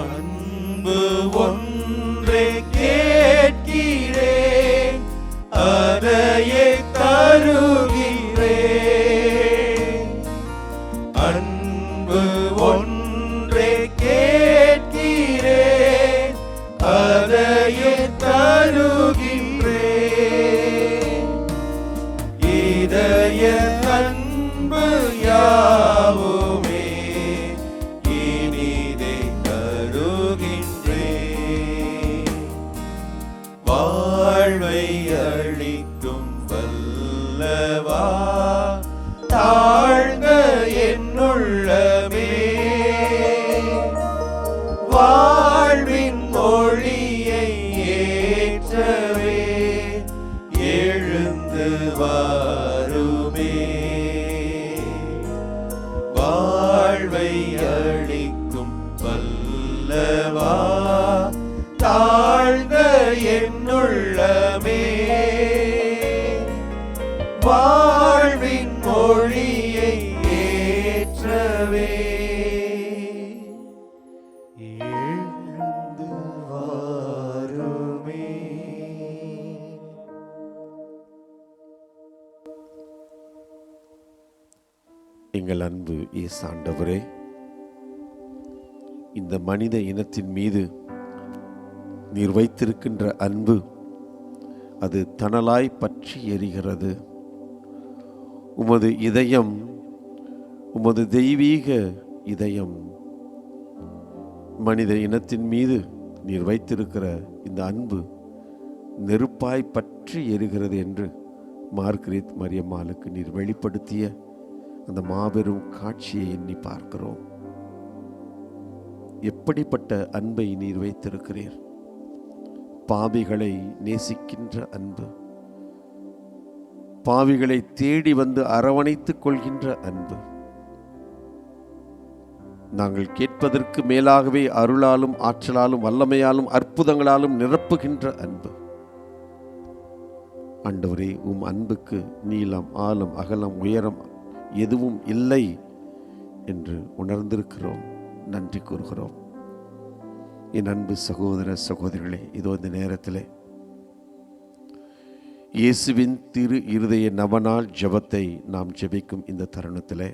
அன்பு ஒன்றே கேட்கிறேன், அதையே தருகிறேன். அன்பு ஒன்றே கேட்கிறேன், அதையே தருகிறேன். இதய அன்பு யாவுமே இனிதே தருகின்றேன். அளிக்கும் வல்லவா தாழ்ந்த என்னுள்ளமே வாழ்வின் மொழியை ஏற்றவே எழுந்து வாருமே. எங்கள் அன்பு இயேசு ஆண்டவரே, இந்த மனித இனத்தின் மீது நீர் வைத்திருக்கின்ற அன்பு அது தணலாய் பற்றி எரிகிறது. உமது இதயம், உமது தெய்வீக இதயம் மனித இனத்தின் மீது நீர் வைத்திருக்கிற இந்த அன்பு நெருப்பாய் பற்றி எரிகிறது என்று மார்கரெட் மரியம்மாளுக்கு நீர் வெளிப்படுத்திய அந்த மாபெரும் காட்சியை எண்ணி பார்க்கிறோம். எப்படிப்பட்ட அன்பை நீர் வைத்திருக்கிறீர்! பாவிகளை நேசிக்கின்ற அன்பு, பாவிகளை தேடி வந்து அரவணைத்துக் கொள்கின்ற அன்பு, நாங்கள் கேட்பதற்கு மேலாகவே அருளாலும் ஆற்றலாலும் வல்லமையாலும் அற்புதங்களாலும் நிரப்புகின்ற அன்பு. ஆண்டவரே, உம் அன்புக்கு நீளம், ஆழம், அகலம், உயரம் எதுவும் இல்லை என்று உணர்ந்திருக்கிறோம். நன்றி கூறுகிறோம். என் அன்பு சகோதர சகோதரிகளே, இதோ இந்த நேரத்தில் இயேசுவின் திரு இருதய நவநாள் ஜெபத்தை நாம் ஜெபிக்கும் இந்த தருணத்தில்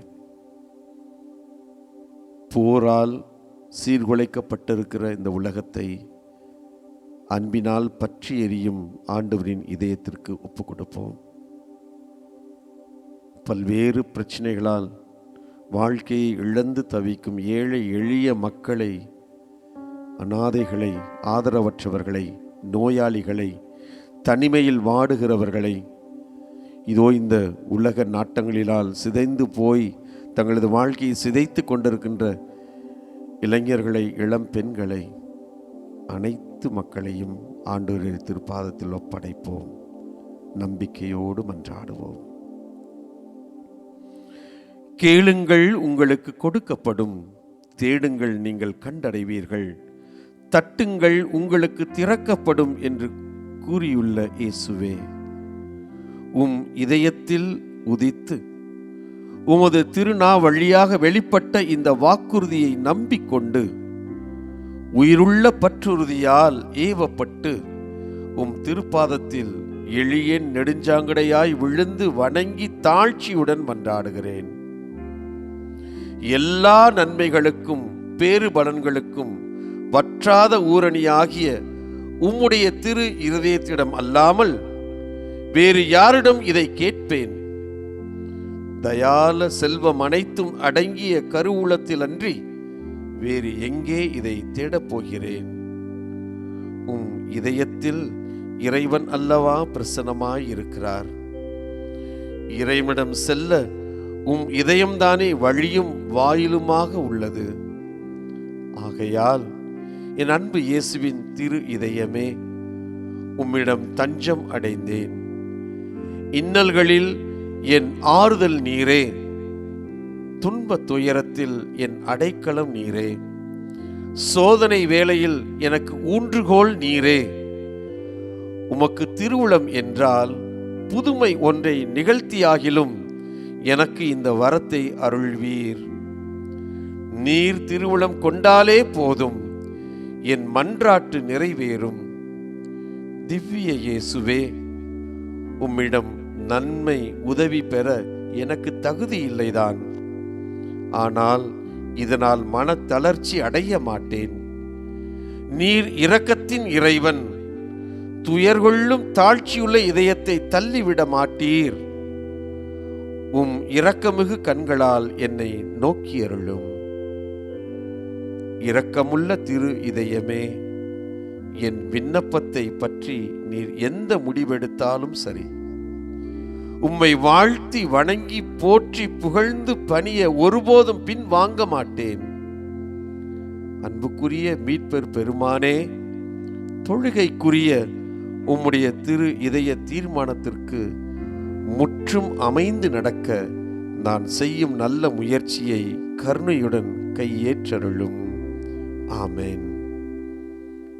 போரால் சீர்குலைக்கப்பட்டிருக்கிற இந்த உலகத்தை அன்பினால் பற்றி எரியும் ஆண்டவரின் இதயத்திற்கு ஒப்பு கொடுப்போம். பல்வேறு பிரச்சனைகளால் வாழ்க்கையை இழந்து தவிக்கும் ஏழை எளிய மக்களை, அனாதைகளை, ஆதரவற்றவர்களை, நோயாளிகளை, தனிமையில் வாடுகிறவர்களை, இதோ இந்த உலக நாட்டங்களிலால் சிதைந்து போய் தங்களது வாழ்க்கையை சிதைத்து கொண்டிருக்கின்ற இளைஞர்களை, இளம் பெண்களை, அனைத்து மக்களையும் ஆண்டவரின் திருப்பாதத்தில் ஒப்படைப்போம். நம்பிக்கையோடு மன்றாடுவோம். கேளுங்கள், உங்களுக்கு கொடுக்கப்படும். தேடுங்கள், நீங்கள் கண்டடைவீர்கள். தட்டுங்கள், உங்களுக்கு திறக்கப்படும் என்று கூறியுள்ள இயேசுவே, உம் இதயத்தில் உதித்து உமது திருநா வழியாக வெளிப்பட்ட இந்த வாக்குறுதியை நம்பிக்கொண்டு உயிருள்ள பற்றுறுதியால் ஏவப்பட்டு உம் திருப்பாதத்தில் எளியேன் நெடுஞ்சாங்கடையாய் விழுந்து வணங்கி தாழ்ச்சியுடன் மன்றாடுகிறேன். எல்லா நன்மைகளுக்கும் பேறு பலன்களுக்கும் வற்றாத ஊரணியாகிய உம்முடைய திரு இருதயத்திடம் அல்லாமல் வேறு யாரிடம் இதை கேட்பேன்? தயால செல்வம் அனைத்தும் அடங்கிய கருவூலத்தில் அன்றி வேறு எங்கே இதை தேடப் போகிறேன்? உம் இதயத்தில் இறைவன் அல்லவா பிரசன்னமாயிருக்கிறார். இறைவனிடம் செல்ல உம் இதயம்தானே வழியும் வாயிலுமாக உள்ளது. ஆகையால் என் அன்பு இயேசுவின் திரு இதயமே, உம்மிடம் தஞ்சம் அடைந்தேன். இன்னல்களில் என் ஆறுதல் நீரே, துன்ப துயரத்தில் என் அடைக்கலம் நீரே, சோதனை வேளையில் எனக்கு ஊன்றுகோல் நீரே. உமக்கு திருவுளம் என்றால் புதுமை ஒன்றை நிகழ்த்தியாகிலும் எனக்கு இந்த வரத்தை அருள்வீர். நீர் திருவுளம் கொண்டாலே போதும், என் மன்றாட்டு நிறைவேறும். திவ்ய இயேசுவே, உம்மிடம் நன்மை உதவி பெற எனக்கு தகுதி இல்லைதான். ஆனால் இதனால் மனத்தளர்ச்சி அடைய மாட்டேன். நீர் இரக்கத்தின் இறைவன், துயர்கொள்ளும் தாழ்ச்சியுள்ள இதயத்தை தள்ளிவிட மாட்டீர். உம் இரக்கமிகு கண்களால் என்னை நோக்கி அருளும். இரக்கமுள்ள திரு இதயமே, என் விண்ணப்பத்தை பற்றி நீர் எந்த முடிவெடுத்தாலும் சரி, உம்மை வாழ்த்தி வணங்கி போற்றி புகழ்ந்து பணிய ஒருபோதும் பின் வாங்க மாட்டேன். அன்புக்குரிய மீட்பர் பெருமானே, தொழுகைக்குரிய உம்முடைய திரு இதய தீர்மானத்திற்கு முற்றும் அமைந்து நடக்க நான் செய்யும் நல்ல முயற்சியை கருணையுடன் வாழ்க்கை ஏற்றருளும். ஆமென்.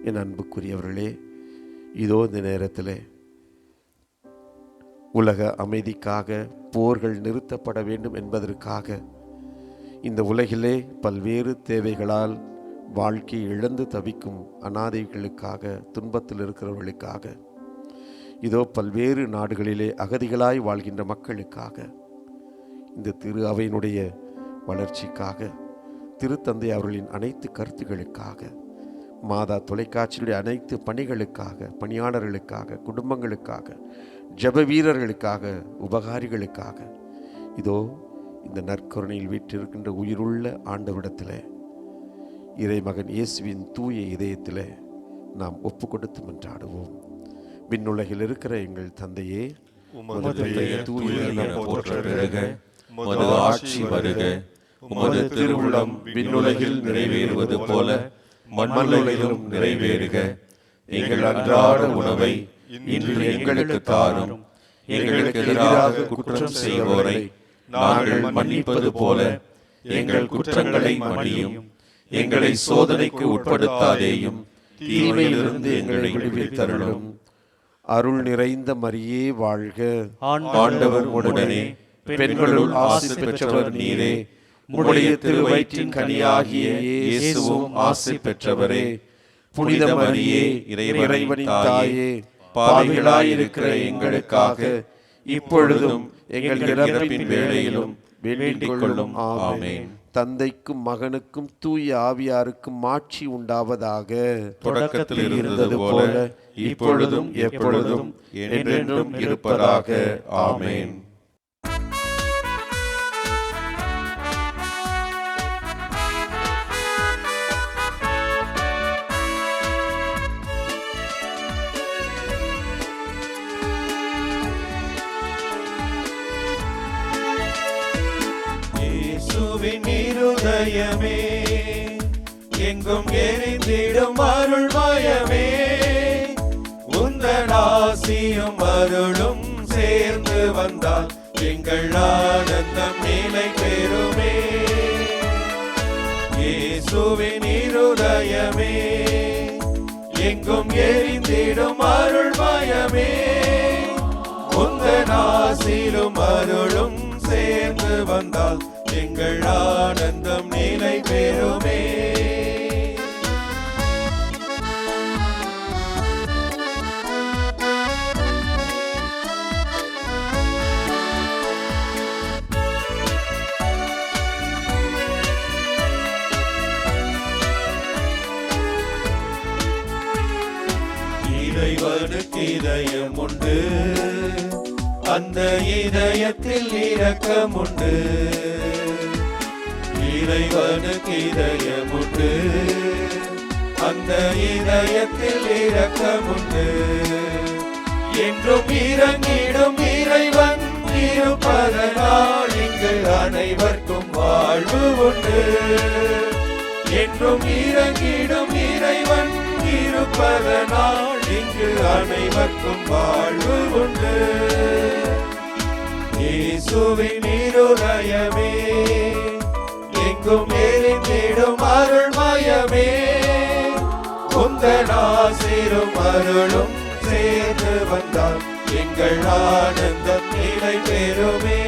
என் அன்புக்குரியவர்களே, இதோ இந்த நேரத்தில் உலக அமைதிக்காக, போர்கள் நிறுத்தப்பட வேண்டும் என்பதற்காக, இந்த உலகிலே பல்வேறு தேவைகளால் வாழ்க்கை இழந்து தவிக்கும் அனாதைகளுக்காக, துன்பத்தில் இருக்கிறவர்களுக்காக, இதோ பல்வேறு நாடுகளிலே அகதிகளாய் வாழ்கின்ற மக்களுக்காக, இந்த திரு அவையினுடைய வளர்ச்சிக்காக, திருத்தந்தை அவர்களின் அனைத்து கருத்துக்களுக்காக, மாதா தொலைக்காட்சியுடைய அனைத்து பணிகளுக்காக, பணியாளர்களுக்காக, குடும்பங்களுக்காக, ஜெப வீரர்களுக்காக, உபகாரிகளுக்காக, இதோ இந்த நற்கருணையில் வீற்றிருக்கின்ற உயிருள்ள ஆண்டவரிடத்தில், இறைமகன் இயேசுவின் தூய இதயத்தில் நாம் ஒப்பு கொடுத்து மன்றாடுவோம். விண்ணுலகில் இருக்கிற எங்கள் தந்தையே, உமது பெயர் தூயது என போற்றப் பெறுக. உமது ஆட்சி வருக. உமது திருவுளம் விண்ணுலகில் நிறைவேறுவது போல மண்ணுலகிலும் நிறைவேறுக. எங்கள் அன்றாட உணவை இன்று எங்களுக்கு தாரும். எங்களுக்கு எதிராக குற்றம் செய்வோரை நாங்கள் மன்னிப்பது போல எங்கள் குற்றங்களை மன்னியும். எங்களை சோதனைக்கு உட்படுத்தாதேயும், தீமையிலிருந்து எங்களை விடுவித்தருளும். அருள் நிறைந்த மரியே வாழ்க. ஆண்டவர் உடனே பெண்களுள் ஆசி பெற்றவர் நீரே. உம்முடைய திருவயிற்றின் கனியாகிய இயேசுவும் ஆசி பெற்றவரே. புனித மரியே, இறைவனின் தாயே, பாவிகளாயிருக்கிற எங்களுக்காக இப்பொழுதும் எங்கள் இறப்பின் வேளையிலும் வேண்டிக் கொள்ளும். ஆமென். தந்தைக்கும் மகனுக்கும் தூய ஆவியாருக்கும் ஆட்சி உண்டாவதாக. தொடக்கத்தில் இருந்தது போல இப்பொழுதும் எப்பொழுதும் என்றென்றும் இருப்பதாக. ஆமென். இருதயமே எங்கும் எரிந்திடும் அருள்மயமே, உந்தன் ஆசியும் அருளும் சேர்ந்து வந்தால் எங்கள் ஆனந்தம் நிலை பெறுமே. இயேசுவின் இருதயமே எங்கும் எரிந்திடும் அருள்மயமே, உந்தன் ஆசியும் அருளும் சேர்ந்து வந்தால் எங்கள் ஆனந்தம் நிலை பெறுமே. இறைவனுக்கு இதயம் உண்டு, அந்த இதயத்தில் இரக்கம் உண்டு. இறைவனுக்கு இதயம் உண்டு, அந்த இதயத்தில் இரக்கம் உண்டு. என்றும் இறங்கிடும் இறைவன் இருப்பதனால் இங்கு அனைவருக்கும் வாழ்வு உண்டு. என்றும் இறங்கிடும் இறைவன் இருப்பதனால் இங்கு அனைவருக்கும் வாழ்வு உண்டு. இயேசுவின் இருதயமே எங்கும் எரிந்திடும் அருள்மயமே, உந்தன் ஆசிரும் அருளும் சேர்ந்து வந்தால் எங்கள் ஆனந்தம் நிலை பெறுமே.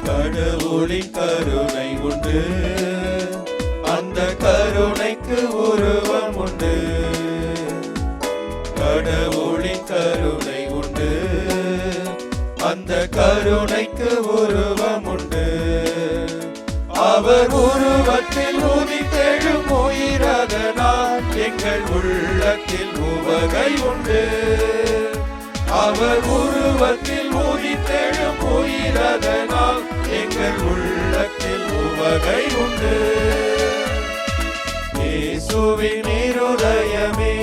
கடவுளின் கருணை உண்டு, அந்த கருணைக்கு உருவம் உண்டு. கடவுளின் கருணை உண்டு, அந்த கருணைக்கு உருவம் உண்டு. அவர் உருவத்தில் உதித்தெழும் உயிரதனால் எங்கள் உள்ளத்தில் உவகை உண்டு. அவர் உருவத்தில் உதித்தெழும் உயிரதனால் எங்கள் உள்ளத்தில் உவகை உண்டு. இயேசுவின் இருதயமே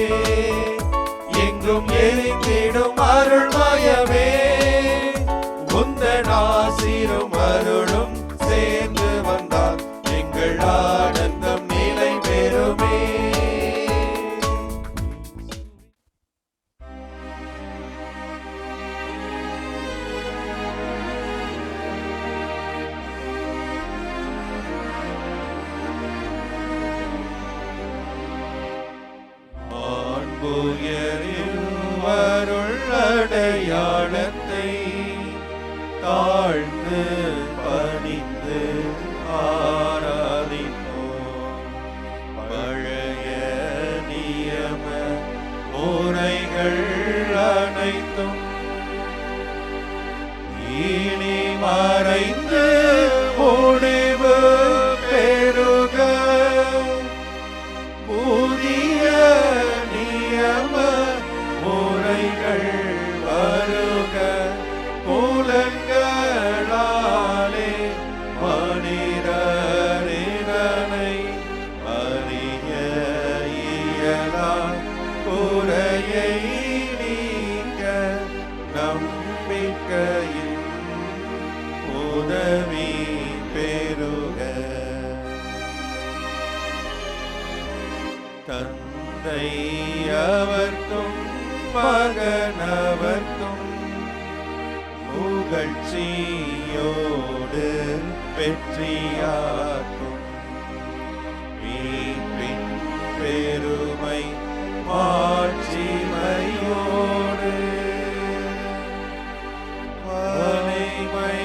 எங்கும் எரிந்திடும் அருள்மயமே, உந்தன் ஆசிரும் அருள் துயரில் அடையாளத்தை தாழ்ந்து பணிந்து ஆராதிப்போம். பழைய நியம முறைகள் அனைத்தும் இனி மறைந்து முடிவு பெறுக. புதிய நியம முறைகள் வருக. புலன்களாலே மனிதரினை அறிய இயலா குறையை நீக்க நம்பிக்கையின் உதவி பெறுக. தந்தை அவர்க்கும் மகனவர்க்கும் புகழ்ச்சியோடு வெற்றியாக்கும். மீட்பின் பெருமை மாட்சிமையோடு வலிமை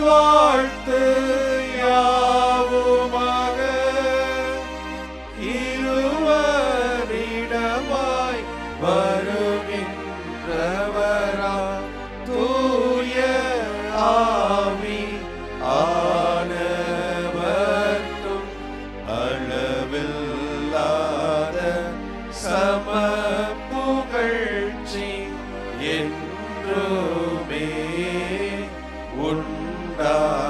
வாழ்த்து யாவுமாக இருவரிடமாய் வருகின்றவரா தூய ஆவி ஆனவர்க்கும் அளவில்லாத சம புகழ்ச்சி என்றுமே உண்டாகுக.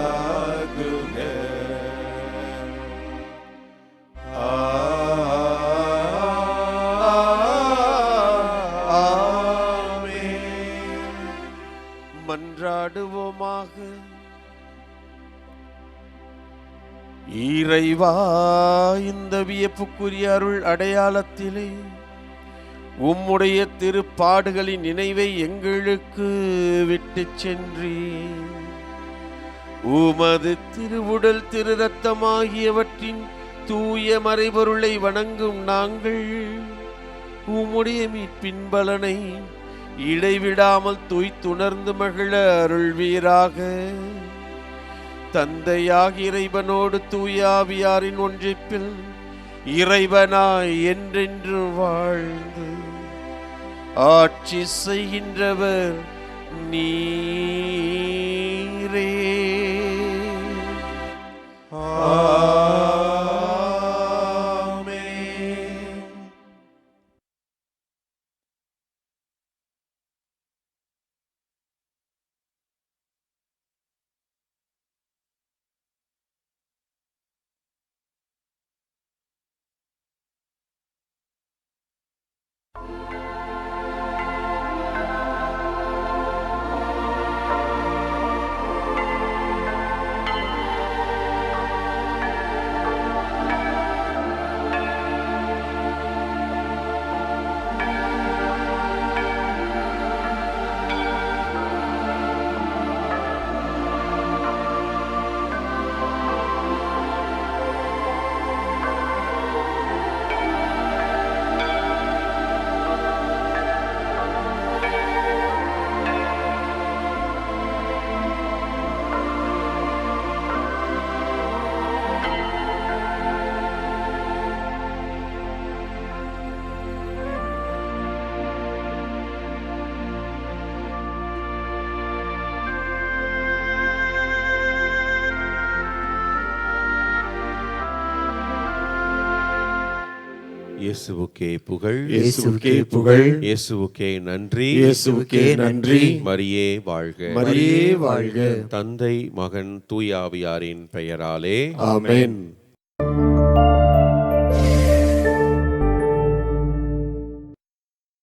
ஆமென். மன்றாடுவோமாக. இறைவா, இந்த வியப்புக்குரிய அருள் அடையாளத்திலே உம்முடைய திருப்பாடுகளின் நினைவை எங்களுக்கு விட்டுச் சென்றீர். உமது திருவுடல் திரு இரத்தமாகியவற்றின் தூய மறைபொருளை வணங்கும் நாங்கள் உம்முடைய மீட்பின் பலனை இடைவிடாமல் துய்த்துணர்ந்து மகிழ அருள்வீராக. தந்தையாகி இறைவனோடு தூய ஆவியாரின் ஒன்றிப்பில் இறைவனாய் என்றென்று வாழ்ந்து ஆட்சி செய்கின்றவர் நீரே. ஆமென். இயேசுவுக்கே புகழ், இயேசுவுக்கே புகழ், இயேசுவுக்கே நன்றி, இயேசுவுக்கே நன்றி. மரியே வாழ்க, மரியே வாழ்க. தந்தை மகன் தூய ஆவியாரின் பெயராலே ஆமென்.